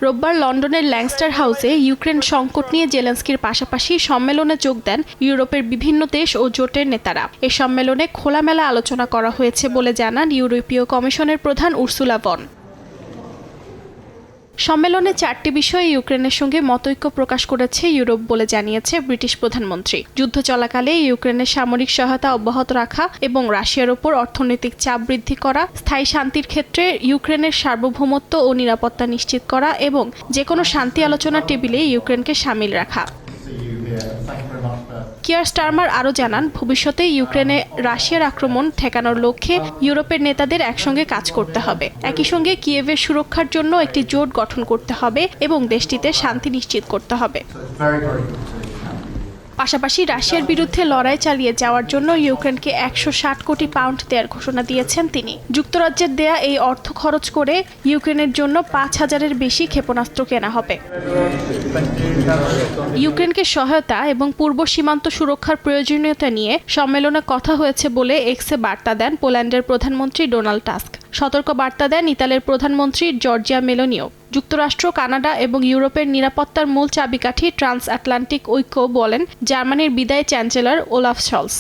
রোববার লন্ডনের ল্যাংস্টার হাউসে ইউক্রেন সংকট নিয়ে জেলেনস্কির পাশাপাশি সম্মেলনে যোগ দেন ইউরোপের বিভিন্ন দেশ ও জোটের নেতারা। এ সম্মেলনে খোলামেলা আলোচনা করা হয়েছে বলে জানান ইউরোপীয় কমিশনের প্রধান উর্সুলা ভন। সম্মেলনে 4টি বিষয়ে ইউক্রেনের সঙ্গে মতৈক্য প্রকাশ করেছে ইউরোপ বলে জানিয়েছে ব্রিটিশ প্রধানমন্ত্রী। যুদ্ধ চলাকালে ইউক্রেনের সামরিক সহায়তা অব্যাহত রাখা এবং রাশিয়ার ওপর অর্থনৈতিক চাপ বৃদ্ধি করা, স্থায়ী শান্তির ক্ষেত্রে ইউক্রেনের সার্বভৌমত্ব ও নিরাপত্তা নিশ্চিত করা এবং যেকোনো শান্তি আলোচনার টেবিলে ইউক্রেনকে শামিল রাখা। কিয়ার স্টারমার আরও জানান, ভবিষ্যতে ইউক্রেনে রাশিয়ার আক্রমণ ঠেকানোর লক্ষ্যে ইউরোপের নেতাদের একসঙ্গে কাজ করতে হবে। একই সঙ্গে কিয়েভের সুরক্ষার জন্য একটি জোট গঠন করতে হবে এবং দেশটিতে শান্তি নিশ্চিত করতে হবে। পাশাপাশি রাশিয়ার বিরুদ্ধে লড়াই চালিয়ে যাওয়ার জন্য ইউক্রেনকে 160 কোটি পাউন্ড দেওয়ার ঘোষণা দিয়েছেন তিনি। যুক্তরাজ্যের দেয়া এই অর্থ খরচ করে ইউক্রেনের জন্য 5000-এর বেশি ক্ষেপণাস্ত্র কেনা হবে। ইউক্রেনকে সহায়তা এবং পূর্ব সীমান্ত সুরক্ষার প্রয়োজনীয়তা নিয়ে সম্মেলনে কথা হয়েছে বলে এক্সে বার্তা দেন পোল্যান্ডের প্রধানমন্ত্রী ডোনাল্ড টাস্ক। সতর্ক বার্তা দেন ইতালির প্রধানমন্ত্রী জর্জিয়া মেলোনিও। যুক্তরাষ্ট্র, কানাডা এবং ইউরোপের নিরাপত্তার মূল চাবিকাঠি ট্রান্স আটলান্টিক ঐক্য বলেন জার্মানির বিদায়ী চ্যান্সেলর ওলাফ শলস।